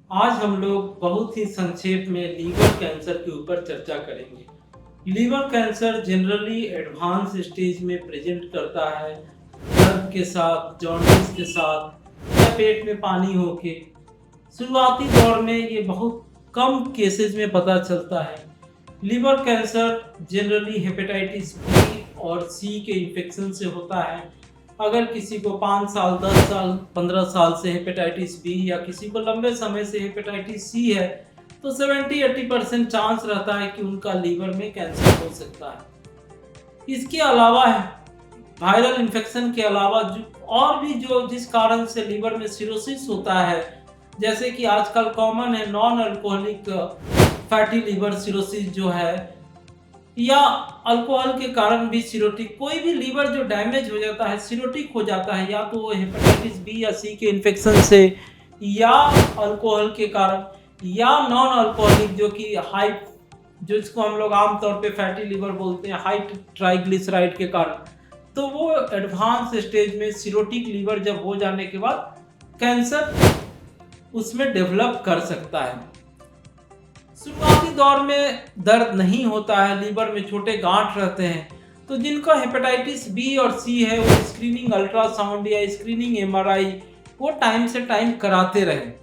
आज हम लोग बहुत ही संक्षेप में लीवर कैंसर के ऊपर चर्चा करेंगे। Liver cancer generally advance stage में प्रेजेंट करता है, दर्द के साथ, जॉन्डिस के साथ या पेट में पानी होके। शुरुआती दौर में ये बहुत कम केसेस में पता चलता है। Liver cancer generally hepatitis B और सी के इन्फेक्शन से होता है। अगर किसी को 5 साल, 10 साल, 15 साल से हेपेटाइटिस बी या किसी को लंबे समय से हेपेटाइटिस सी है, तो 70-80% चांस रहता है कि उनका लीवर में कैंसर हो सकता है। इसके अलावा वायरल इन्फेक्शन के अलावा और भी जिस कारण से लीवर में सिरोसिस होता है, जैसे कि आजकल कॉमन है non alcoholic fatty liver cirrhosis जो है, या अल्कोहल के कारण भी सिरोटिक, कोई भी लीवर जो डैमेज हो जाता है, सिरोटिक हो जाता है, या तो वो हेपेटाइटिस बी या सी के इन्फेक्शन से, या अल्कोहल के कारण, या नॉन अल्कोहलिक जो कि हाई, जिसको हम लोग आमतौर पे फैटी लीवर बोलते हैं, हाई ट्राइग्लिसराइड के कारण, तो वो एडवांस स्टेज में सिरोटिक लीवर जब हो जाने के बाद कैंसर उसमें डेवलप कर सकता है। शुरुआती दौर में दर्द नहीं होता है, लीवर में छोटे गांठ रहते हैं, तो जिनका हेपेटाइटिस बी और सी है वो स्क्रीनिंग अल्ट्रासाउंड या स्क्रीनिंग एमआरआई वो टाइम से टाइम कराते रहें।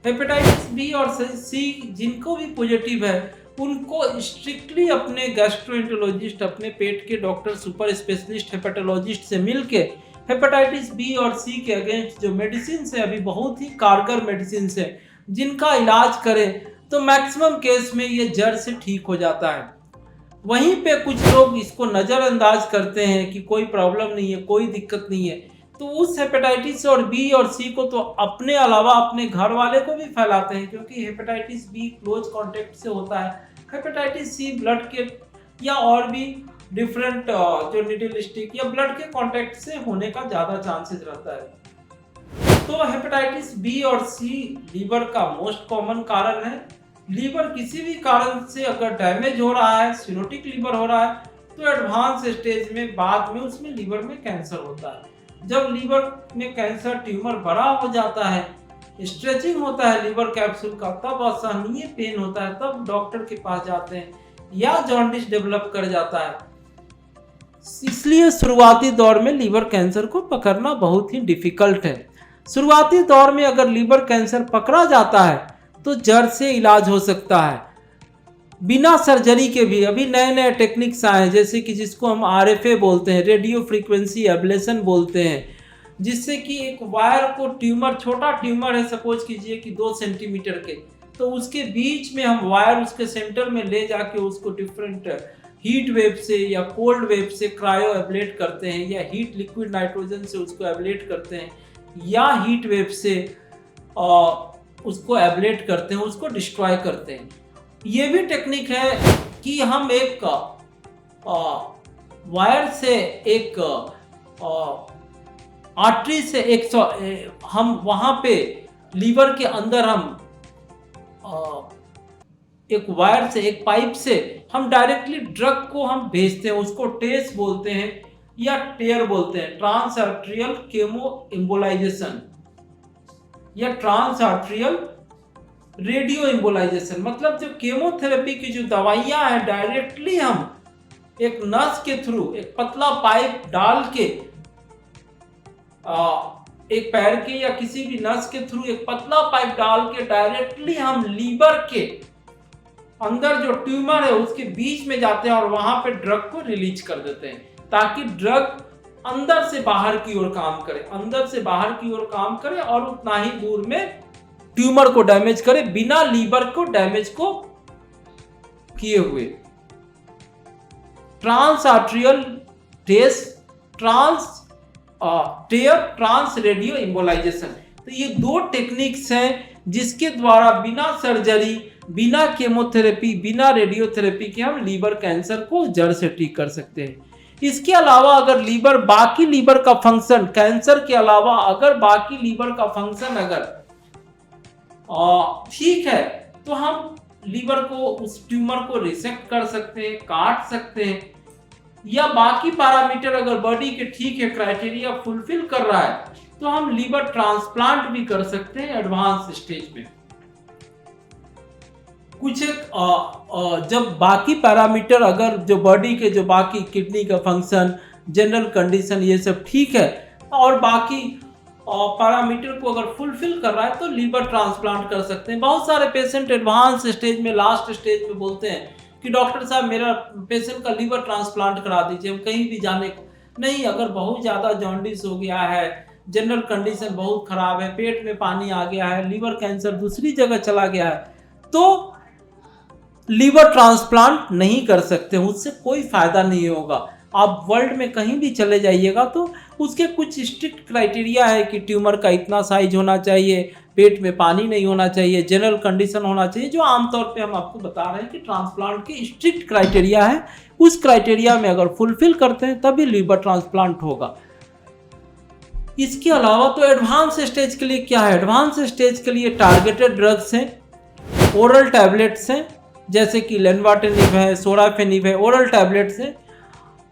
हेपेटाइटिस बी और सी जिनको भी पॉजिटिव है, उनको स्ट्रिक्टली अपने गैस्ट्रोएंटरोलॉजिस्ट, अपने पेट के डॉक्टर, सुपर स्पेशलिस्ट हेपेटोलॉजिस्ट से मिलके हेपेटाइटिस बी और सी के अगेंस्ट जो मेडिसिन है, अभी बहुत ही कारगर मेडिसिन है, जिनका इलाज करें तो मैक्सिमम केस में ये जड़ से ठीक हो जाता है। वहीं पे कुछ लोग इसको नज़रअंदाज करते हैं कि कोई प्रॉब्लम नहीं है, कोई दिक्कत नहीं है, तो उस हेपेटाइटिस और बी और सी को तो अपने अलावा अपने घर वाले को भी फैलाते हैं, क्योंकि हेपेटाइटिस बी क्लोज कांटेक्ट से होता है, हेपेटाइटिस सी ब्लड के या और भी डिफरेंट जो निडल स्टिक या ब्लड के कांटेक्ट से होने का ज़्यादा चांसेस रहता है। तो हेपेटाइटिस बी और सी लीवर का मोस्ट कॉमन कारण है। लीवर किसी भी कारण से अगर डैमेज हो रहा है, सिरोटिक लीवर हो रहा है, तो एडवांस स्टेज में बाद में उसमें लीवर में कैंसर होता है। जब लीवर में कैंसर ट्यूमर बड़ा हो जाता है, स्ट्रेचिंग होता है लीवर कैप्सूल का, तब असहनीय पेन होता है, तब डॉक्टर के पास जाते हैं, या जॉन्डिस डेवलप कर जाता है। इसलिए शुरुआती दौर में लीवर कैंसर को पकड़ना बहुत ही डिफिकल्ट है। शुरुआती दौर में अगर लीवर कैंसर पकड़ा जाता है तो जड़ से इलाज हो सकता है, बिना सर्जरी के भी। अभी नए नए टेक्निक्स आए हैं, जैसे कि जिसको हम आरएफए बोलते हैं, रेडियो फ्रीक्वेंसी एब्लेशन बोलते हैं, जिससे कि एक वायर को, ट्यूमर, छोटा ट्यूमर है सपोज कीजिए कि 2 सेंटीमीटर के, तो उसके बीच में हम वायर उसके सेंटर में ले जाके उसको डिफरेंट हीट वेव से या कोल्ड वेव से क्रायो एब्लेट करते हैं, या हीट लिक्विड नाइट्रोजन से उसको एब्लेट करते हैं, या हीट वेव से उसको एब्लेट करते हैं, उसको डिस्ट्रॉय करते हैं। ये भी टेक्निक है कि हम एक वायर से, एक आर्टरी से हम वहाँ पे लीवर के अंदर हम एक वायर से, एक पाइप से हम डायरेक्टली ड्रग को हम भेजते हैं, उसको टेस बोलते हैं या टेयर बोलते हैं, ट्रांस आर्टरियल केमो एम्बोलाइजेशन या ट्रांस आर्टरियल रेडियो एम्बोलाइजेशन। मतलब जो केमोथेरेपी की जो दवाइयां हैं, डायरेक्टली हम एक नस के थ्रू एक पतला पाइप डाल के, एक पैर के या किसी भी नस के थ्रू एक पतला पाइप डाल के डायरेक्टली हम लीवर के अंदर जो ट्यूमर है उसके बीच में जाते हैं और वहां पे ड्रग को रिलीज कर देते हैं, ताकि ड्रग अंदर से बाहर की ओर काम करे, अंदर से बाहर की ओर काम करे और उतना ही दूर में ट्यूमर को डैमेज करे, बिना लीवर को डैमेज को किए हुए। ट्रांस आर्टरियल टेस, ट्रांस टेयर, ट्रांस रेडियो एम्बोलाइजेशन। तो ये 2 टेक्निक्स हैं जिसके द्वारा बिना सर्जरी, बिना केमोथेरेपी, बिना रेडियोथेरेपी के हम लीवर कैंसर को जड़ से ठीक कर सकते हैं। इसके अलावा अगर लीवर, बाकी लीवर का फंक्शन, कैंसर के अलावा अगर बाकी लीवर का फंक्शन अगर ठीक है, तो हम लीवर को, उस ट्यूमर को रिसेक्ट कर सकते हैं, काट सकते हैं, या बाकी पैरामीटर अगर बॉडी के ठीक है, क्राइटेरिया फुलफिल कर रहा है, तो हम लीवर ट्रांसप्लांट भी कर सकते हैं एडवांस स्टेज में। कुछ एक जब बाकी पैरामीटर अगर जो बॉडी के जो बाकी किडनी का फंक्शन, जनरल कंडीशन ये सब ठीक है और बाकी पैरामीटर को अगर फुलफिल कर रहा है तो लीवर ट्रांसप्लांट कर सकते हैं। बहुत सारे पेशेंट एडवांस स्टेज में, लास्ट स्टेज में बोलते हैं कि डॉक्टर साहब मेरा पेशेंट का लीवर ट्रांसप्लांट करा दीजिए, हम कहीं भी जाने को नहीं। अगर बहुत ज़्यादा जॉन्डिस हो गया है, जनरल कंडीशन बहुत खराब है, पेट में पानी आ गया है, लीवर कैंसर दूसरी जगह चला गया है, तो लीवर ट्रांसप्लांट नहीं कर सकते, उससे कोई फायदा नहीं होगा। आप वर्ल्ड में कहीं भी चले जाइएगा तो उसके कुछ स्ट्रिक्ट क्राइटेरिया है कि ट्यूमर का इतना साइज होना चाहिए, पेट में पानी नहीं होना चाहिए, जनरल कंडीशन होना चाहिए, जो आमतौर पे हम आपको बता रहे हैं कि ट्रांसप्लांट के स्ट्रिक्ट क्राइटेरिया है। उस क्राइटेरिया में अगर फुलफिल करते हैं तभी लीवर ट्रांसप्लांट होगा। इसके अलावा तो एडवांस स्टेज के लिए क्या है, एडवांस स्टेज के लिए टारगेटेड ड्रग्स हैं, ओरल टैबलेट्स हैं, जैसे कि लेनवाटेनिब है, सोराफेनिब है, ओरल टैबलेट्स हैं,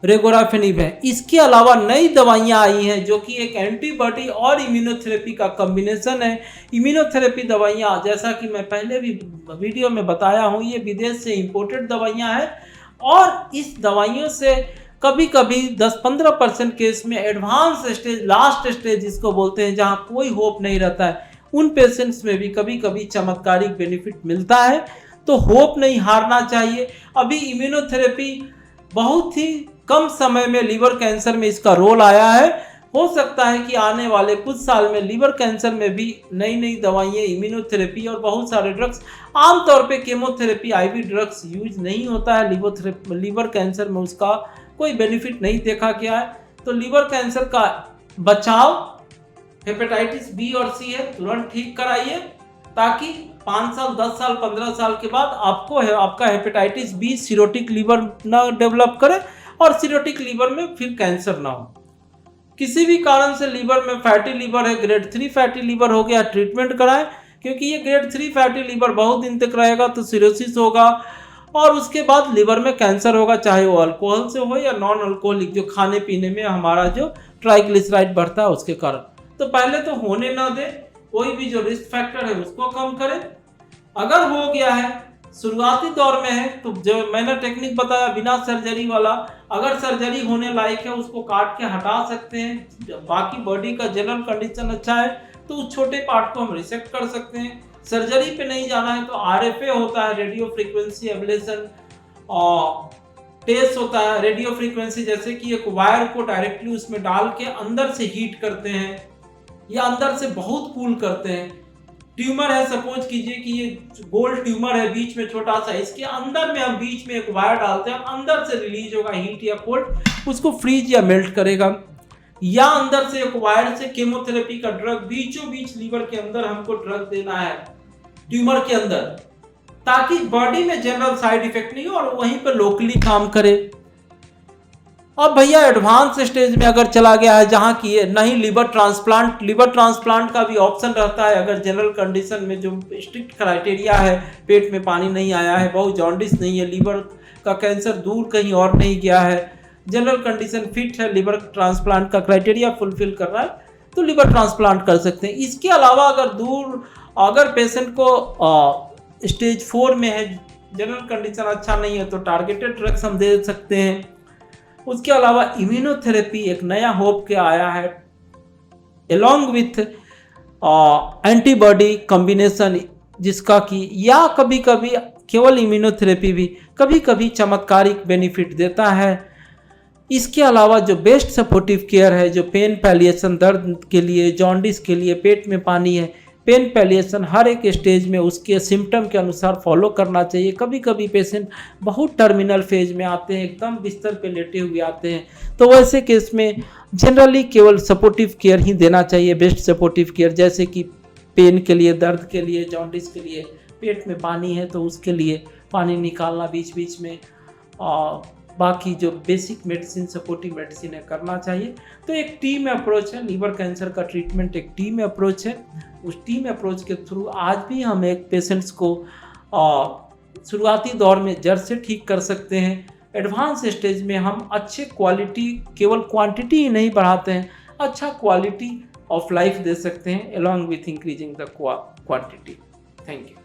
रेगोराफेनिब है। इसके अलावा नई दवाइयां आई हैं जो कि एक एंटीबॉडी और इम्यूनोथेरेपी का कॉम्बिनेशन है। इम्यूनोथेरेपी दवाइयां, जैसा कि मैं पहले भी वीडियो में बताया हूं, ये विदेश से इंपोर्टेड दवाइयां हैं और इस दवाइयों से कभी कभी 10-15% केस में एडवांस स्टेज, लास्ट स्टेज जिसको बोलते हैं, जहां कोई होप नहीं रहता है, उन पेशेंट्स में भी कभी कभी चमत्कारिक बेनिफिट मिलता है। तो होप नहीं हारना चाहिए। अभी इम्यूनोथेरेपी बहुत ही कम समय में लीवर कैंसर में इसका रोल आया है। हो सकता है कि आने वाले कुछ साल में लीवर कैंसर में भी नई नई दवाइयाँ, इम्यूनोथेरेपी और बहुत सारे ड्रग्स, आमतौर पे केमोथेरेपी, आईवी ड्रग्स यूज नहीं होता है लीवर कैंसर में, उसका कोई बेनिफिट नहीं देखा गया है। तो लीवर कैंसर का बचाव हेपेटाइटिस बी और सी है, तुरंत ठीक कराइए ताकि 5 साल, 10 साल, 15 साल के बाद आपका हेपेटाइटिस बी सिरोटिक लीवर ना डेवलप करे और सिरोटिक लीवर में फिर कैंसर ना हो। किसी भी कारण से लीवर में फैटी लीवर है, ग्रेड 3 फैटी लीवर हो गया, ट्रीटमेंट कराएं, क्योंकि ये ग्रेड 3 फैटी लीवर बहुत दिन तक रहेगा तो सिरोसिस होगा और उसके बाद लीवर में कैंसर होगा, चाहे वो अल्कोहल से हो या नॉन अल्कोहलिक, जो खाने पीने में हमारा जो ट्राइग्लिसराइड बढ़ता है उसके कारण। तो पहले तो होने ना दे, कोई भी जो रिस्क फैक्टर है उसको कम करें। अगर हो गया है, शुरुआती दौर में है, तो जो मैंने टेक्निक बताया बिना सर्जरी वाला, अगर सर्जरी होने लायक है उसको काट के हटा सकते हैं। बाकी बॉडी का जनरल कंडीशन अच्छा है तो उस छोटे पार्ट को हम रिसेक्ट कर सकते हैं। सर्जरी पे नहीं जाना है तो आरएफए होता है, रेडियो फ्रीक्वेंसी एब्लेशन टेस्ट होता है। रेडियो फ्रीक्वेंसी जैसे कि एक वायर को डायरेक्टली उसमें डाल के अंदर से हीट करते हैं या अंदर से बहुत कूल करते हैं। ट्यूमर है, सपोज कीजिए कि ये गोल ट्यूमर है, बीच में छोटा सा, इसके अंदर में हम बीच में एक वायर डालते हैं, अंदर से रिलीज होगा हीट या कोल्ड, उसको फ्रीज या मेल्ट करेगा। या अंदर से एक वायर से केमोथेरेपी का ड्रग बीचों बीच लीवर के अंदर हमको ड्रग देना है ट्यूमर के अंदर, ताकि बॉडी में जनरल साइड इफेक्ट नहीं हो और वहीं पर लोकली काम करे। अब भैया एडवांस स्टेज में अगर चला गया है जहां की नहीं लीवर ट्रांसप्लांट का भी ऑप्शन रहता है। अगर जनरल कंडीशन में जो स्ट्रिक्ट क्राइटेरिया है, पेट में पानी नहीं आया है, बहुत जॉन्डिस नहीं है, लीवर का कैंसर दूर कहीं और नहीं गया है, जनरल कंडीशन फिट है, लीवर ट्रांसप्लांट का क्राइटेरिया फुलफिल कर रहा है, तो लीवर ट्रांसप्लांट कर सकते हैं। इसके अलावा अगर पेशेंट को स्टेज 4 में है, जनरल कंडीशन अच्छा नहीं है, तो टारगेटेड ड्रग्स हम दे सकते हैं। उसके अलावा इम्यूनोथेरेपी एक नया होप के आया है, अलॉन्ग विथ एंटीबॉडी कॉम्बिनेशन, जिसका कि या कभी कभी केवल इम्यूनोथेरेपी भी कभी कभी चमत्कारिक बेनिफिट देता है। इसके अलावा जो बेस्ट सपोर्टिव केयर है, जो पेन पैलिएशन, दर्द के लिए, जॉन्डिस के लिए, पेट में पानी है, पेन पैलिएशन हर एक स्टेज में उसके सिम्टम के अनुसार फॉलो करना चाहिए। कभी कभी पेशेंट बहुत टर्मिनल फेज में आते हैं, एकदम बिस्तर पे लेटे हुए आते हैं, तो वैसे केस में जनरली केवल सपोर्टिव केयर ही देना चाहिए, बेस्ट सपोर्टिव केयर, जैसे कि पेन के लिए, दर्द के लिए, जॉन्डिस के लिए, पेट में पानी है तो उसके लिए पानी निकालना बीच बीच में, बाकी जो बेसिक मेडिसिन, सपोर्टिव मेडिसिन है, करना चाहिए। तो एक टीम अप्रोच है, लीवर कैंसर का ट्रीटमेंट एक टीम अप्रोच है। उस टीम अप्रोच के थ्रू आज भी हम एक पेशेंट्स को शुरुआती दौर में जड़ से ठीक कर सकते हैं। एडवांस स्टेज में हम अच्छे क्वालिटी, केवल क्वांटिटी ही नहीं बढ़ाते हैं, अच्छा क्वालिटी ऑफ लाइफ दे सकते हैं, along with increasing the quantity. Thank you.